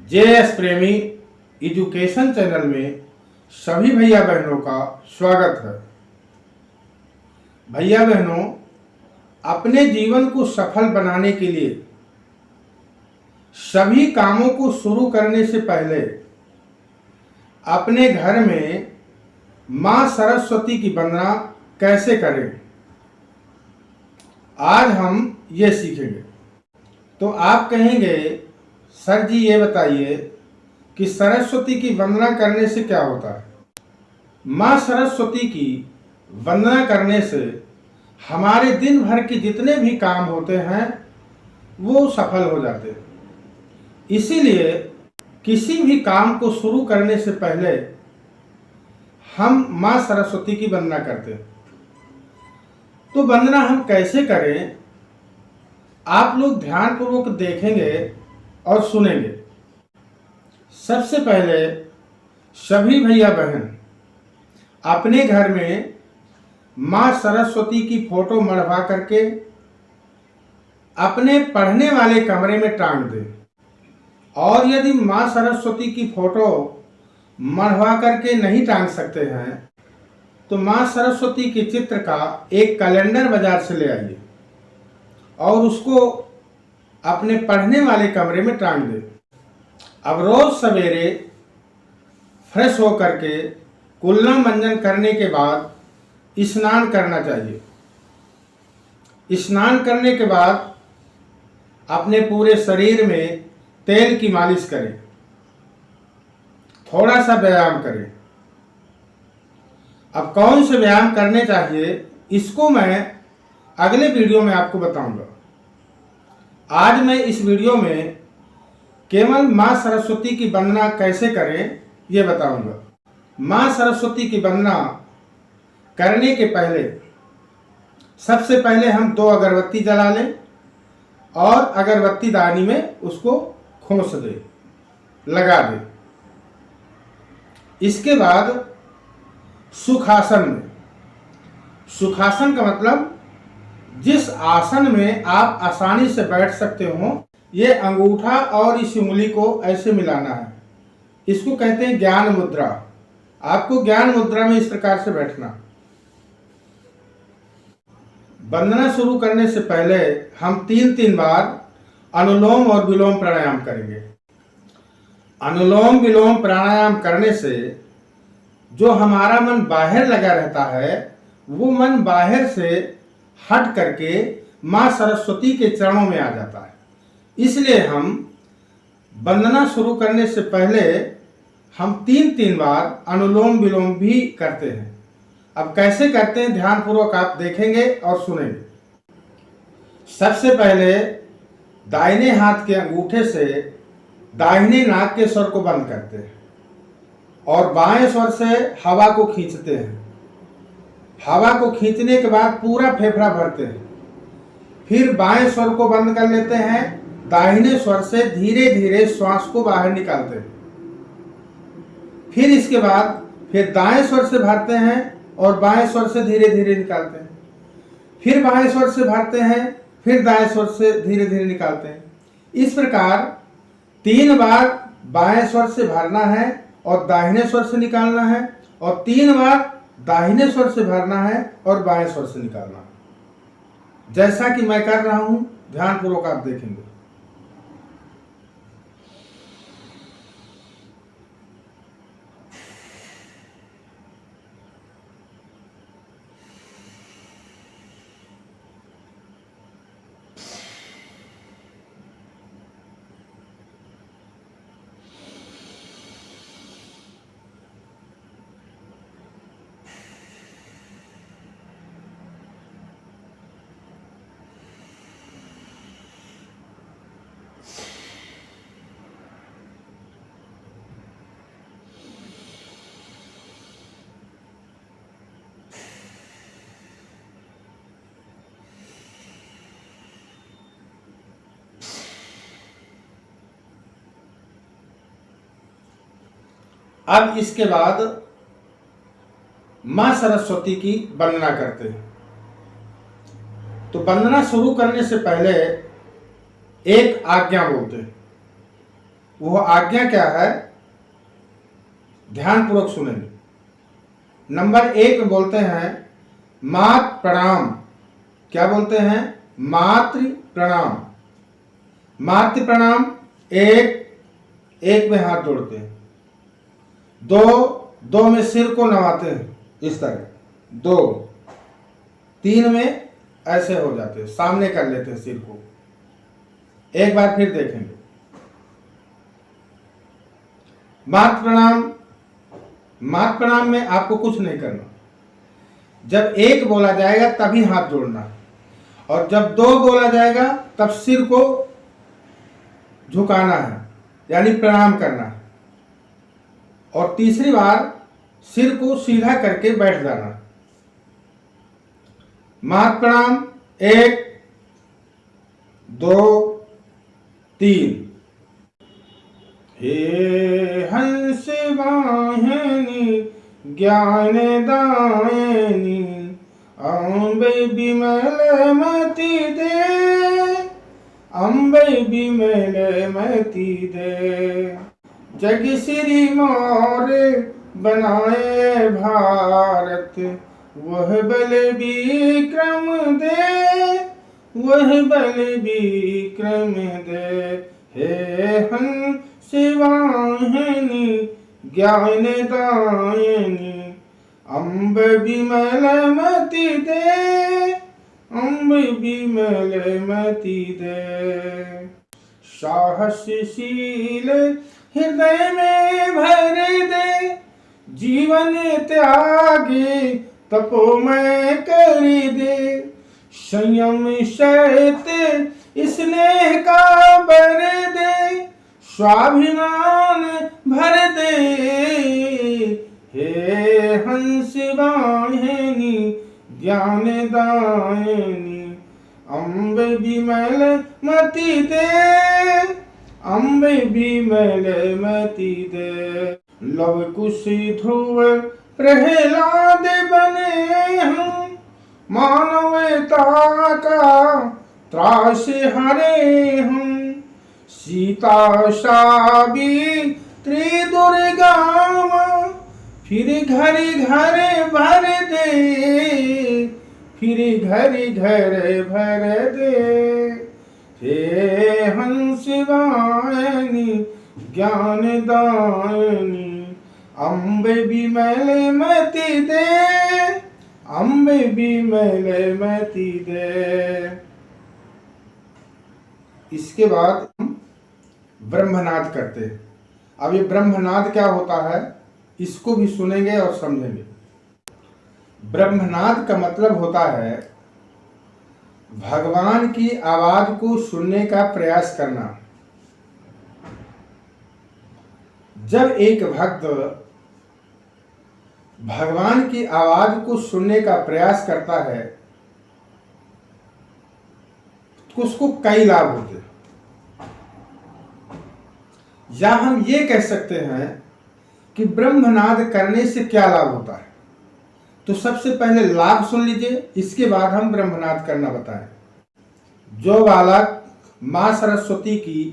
JS प्रेमी education channel में सभी भैया बहनों का स्वागत है। भैया बहनों, अपने जीवन को सफल बनाने के लिए सभी कामों को शुरू करने से पहले अपने घर में मां सरस्वती की वंदना कैसे करें, आज हम ये सीखेंगे। तो आप कहेंगे, सर जी ये बताइए कि सरस्वती की वंदना करने से क्या होता है। मां सरस्वती की वंदना करने से हमारे दिन भर के जितने भी काम होते हैं वो सफल हो जाते हैं। इसीलिए किसी भी काम को शुरू करने से पहले हम मां सरस्वती की वंदना करते हैं। तो वंदना हम कैसे करें, आप लोग ध्यानपूर्वक देखेंगे और सुनेंगे। सबसे पहले सभी भैया बहन अपने घर में मां सरस्वती की फोटो मढ़वा करके अपने पढ़ने वाले कमरे में टांग दें। और यदि मां सरस्वती की फोटो मढ़वा करके नहीं टांग सकते हैं तो मां सरस्वती के चित्र का एक कैलेंडर बाजार से ले आइए और उसको अपने पढ़ने वाले कमरे में टांग दें। अब रोज सवेरे फ्रेश होकर के कुल्ला मंजन करने के बाद स्नान करना चाहिए। स्नान करने के बाद अपने पूरे शरीर में तेल की मालिश करें, थोड़ा सा व्यायाम करें। अब कौन से व्यायाम करने चाहिए इसको मैं अगले वीडियो में आपको बताऊंगा। आज मैं इस वीडियो में केवल मां सरस्वती की वंदना कैसे करें ये बताऊंगा। मां सरस्वती की वंदना करने के पहले सबसे पहले हम 2 अगरबत्ती जला लें और अगरबत्ती दानी में उसको खोस दें, लगा दें। इसके बाद सुखासन में, सुखासन का मतलब जिस आसन में आप आसानी से बैठ सकते हो, ये अंगूठा और इस उंगली को ऐसे मिलाना है। इसको कहते हैं ज्ञान मुद्रा। आपको ज्ञान मुद्रा में इस प्रकार से बैठना। वंदना शुरू करने से पहले हम 3 बार अनुलोम और विलोम प्राणायाम करेंगे। अनुलोम विलोम प्राणायाम करने से जो हमारा मन बाहर लगा रहता है वो मन बाहर से हट करके मां सरस्वती के चरणों में आ जाता है। इसलिए हम वंदना शुरू करने से पहले हम 3 बार अनुलोम विलोम भी करते हैं। अब कैसे करते हैं ध्यानपूर्वक आप देखेंगे और सुनेंगे। सबसे पहले दाहिने हाथ के अंगूठे से दाहिने नाक के स्वर को बंद करते हैं और बाएं स्वर से हवा को खींचते हैं। हवा को खींचने के बाद पूरा फेफड़ा भरते हैं। फिर बाएं स्वर को बंद कर लेते हैं, दाहिने स्वर से धीरे धीरे श्वास को बाहर निकालते हैं। फिर इसके बाद फिर दाएं स्वर से भरते हैं और बाएं स्वर से धीरे धीरे निकालते हैं। फिर बाएं स्वर से भरते हैं, फिर दाएं स्वर से धीरे धीरे निकालते हैं। इस प्रकार 3 बार बाएं स्वर से भरना है और दाहिने स्वर से निकालना है, और 3 बार दाहिने स्वर से भरना है और बाएं स्वर से निकालना है। जैसा कि मैं कर रहा हूं ध्यानपूर्वक आप देखेंगे। अब इसके बाद मां सरस्वती की वंदना करते हैं। तो वंदना शुरू करने से पहले एक आज्ञा बोलते हैं। वह आज्ञा क्या है, ध्यानपूर्वक सुनेंगे। नंबर 1 में बोलते हैं मात प्रणाम। क्या बोलते हैं? मातृ प्रणाम। मातृ प्रणाम। एक में हाथ जोड़ते हैं। दो में सिर को नवाते हैं, इस तरह। 2 3 में ऐसे हो जाते हैं, सामने कर लेते हैं सिर को। एक बार फिर देखेंगे। मात प्रणाम। मात प्रणाम में आपको कुछ नहीं करना। जब 1 बोला जाएगा तभी हाथ जोड़ना, और जब 2 बोला जाएगा तब सिर को झुकाना है, यानी प्रणाम करना है। और तीसरी बार सिर को सीधा करके बैठ जाना। मात प्रणाम। 1 2 3। हे हंस वाहिनी ज्ञान दायिनी, अम्बे बिमल मति दे, अम्बे बिमल मति दे। जग श्री मोरे बनाए भारत, वह बल विक्रम दे, वह बल विक्रम दे। हे हंस वाहिनी ज्ञान दायिनी, अम्ब बिमल मति दे, अम्ब बिमल मति दे। साहसशील हृदय में भर दे, जीवन त्यागी तपोमय कर दे। संयम सहित स्नेह का बर दे, स्वाभिमान भर दे। हे हंस वाहिनी ज्ञान दायिनी, अम्ब बिमल मति दे, अम्ब बिमल मति दे। लव कुश ध्रुव प्रहलाद बने हम, मानवता का त्रास हरे हम। सीता सावित्री दुर्गा माँ, फिर घर घर भर दे, फिर घर घर भर दे। हे हंस वाहिनी ज्ञान दायिनी, अम्ब बिमल मति दे, अम्ब बिमल मति दे। इसके बाद हम ब्रह्मनाद करते हैं। अब ये ब्रह्मनाद क्या होता है, इसको भी सुनेंगे और समझेंगे। ब्रह्मनाद का मतलब होता है भगवान की आवाज को सुनने का प्रयास करना। जब एक भक्त भगवान की आवाज को सुनने का प्रयास करता है तो उसको कई लाभ होते हैं। या हम ये कह सकते हैं कि ब्रह्मनाद करने से क्या लाभ होता है। तो सबसे पहले लाभ सुन लीजिए, इसके बाद हम ब्रह्मनाद करना बताएं। जो बालक मां सरस्वती की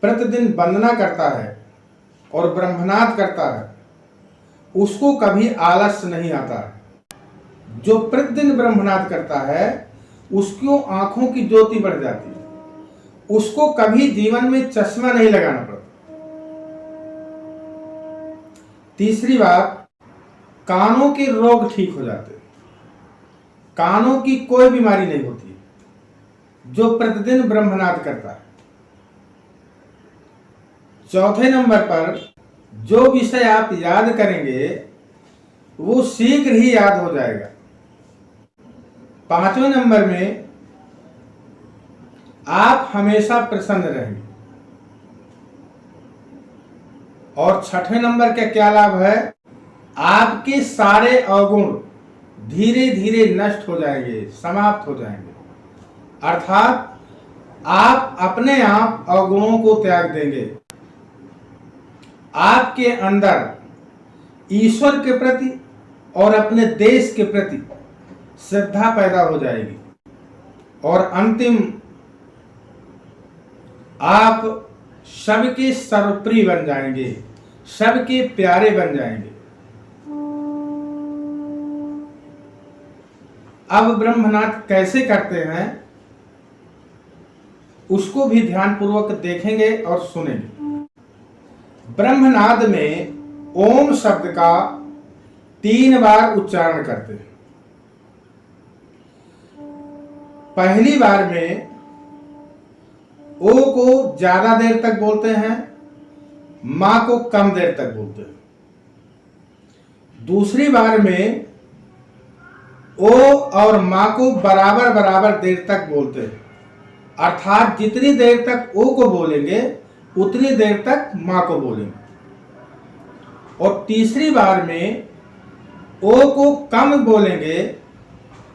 प्रतिदिन वंदना करता है और ब्रह्मनाद करता है, उसको कभी आलस्य नहीं आता है। जो प्रतिदिन ब्रह्मनाद करता है उसको आंखों की ज्योति बढ़ जाती है, उसको कभी जीवन में चश्मा नहीं लगाना पड़ता। तीसरी बात, कानों के रोग ठीक हो जाते हैं, कानों की कोई बीमारी नहीं होती जो प्रतिदिन ब्रह्मनाद करता है। चौथे नंबर पर जो विषय आप याद करेंगे वो शीघ्र ही याद हो जाएगा। पांचवें नंबर में आप हमेशा प्रसन्न रहेंगे। और छठवें नंबर का क्या लाभ है, आपके सारे अवगुण धीरे धीरे नष्ट हो जाएंगे, समाप्त हो जाएंगे। अर्थात आप अपने आप अवगुणों को त्याग देंगे। आपके अंदर ईश्वर के प्रति और अपने देश के प्रति श्रद्धा पैदा हो जाएगी। और अंतिम, आप सबके सर्वप्रिय बन जाएंगे, सबके प्यारे बन जाएंगे। अब ब्रह्मनाद कैसे करते हैं उसको भी ध्यानपूर्वक देखेंगे और सुनेंगे। ब्रह्मनाद में ओम शब्द का 3 बार उच्चारण करते हैं। पहली बार में ओ को ज्यादा देर तक बोलते हैं, मां को कम देर तक बोलते हैं। दूसरी बार में ओ और मां को बराबर बराबर देर तक बोलते हैं, अर्थात जितनी देर तक ओ को बोलेंगे उतनी देर तक मां को बोलेंगे। और तीसरी बार में ओ को कम बोलेंगे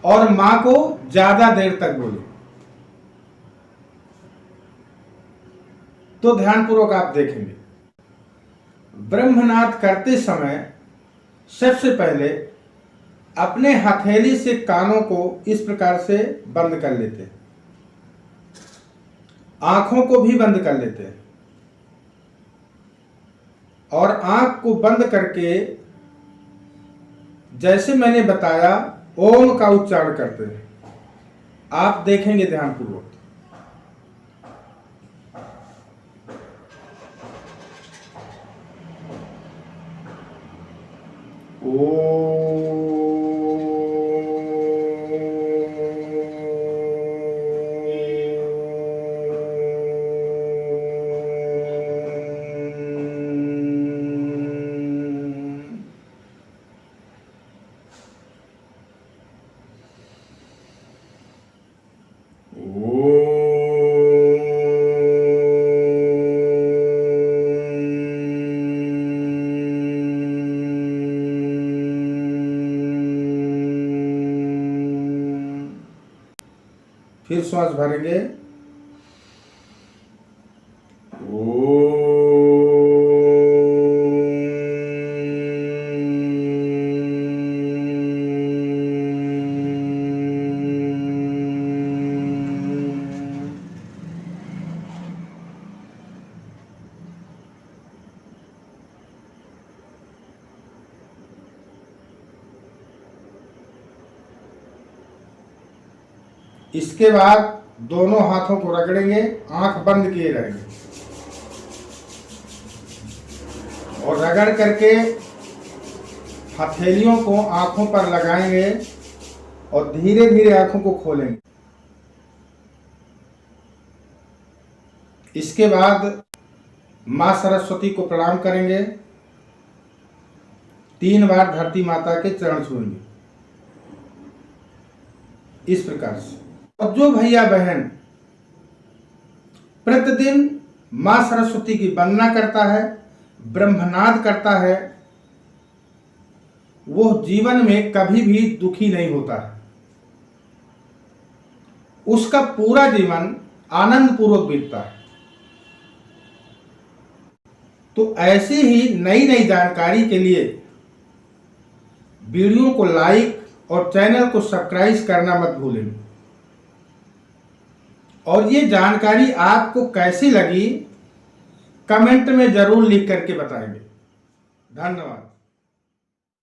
और मां को ज्यादा देर तक बोलेंगे। तो ध्यानपूर्वक आप देखेंगे। ब्रह्मनाद करते समय सबसे पहले अपने हथेली से कानों को इस प्रकार से बंद कर लेते हैं, आंखों को भी बंद कर लेते हैं और आंख को बंद करके जैसे मैंने बताया ओम का उच्चारण करते हैं। आप देखेंगे ध्यानपूर्वक। फिर श्वास भरेंगे। इसके बाद दोनों हाथों को रगड़ेंगे, आंख बंद किए रहेंगे और रगड़ करके हथेलियों को आंखों पर लगाएंगे और धीरे धीरे आंखों को खोलेंगे। इसके बाद मां सरस्वती को प्रणाम करेंगे, 3 बार धरती माता के चरण छूएंगे इस प्रकार से। और जो भैया बहन प्रतिदिन मां सरस्वती की वंदना करता है, ब्रह्मनाद करता है, वो जीवन में कभी भी दुखी नहीं होता है। उसका पूरा जीवन आनंद पूर्वक बीतता है। तो ऐसी ही नई नई जानकारी के लिए वीडियो को लाइक और चैनल को सब्सक्राइब करना मत भूलें। और ये जानकारी आपको कैसी लगी कमेंट में जरूर लिख करके बताएंगे। धन्यवाद।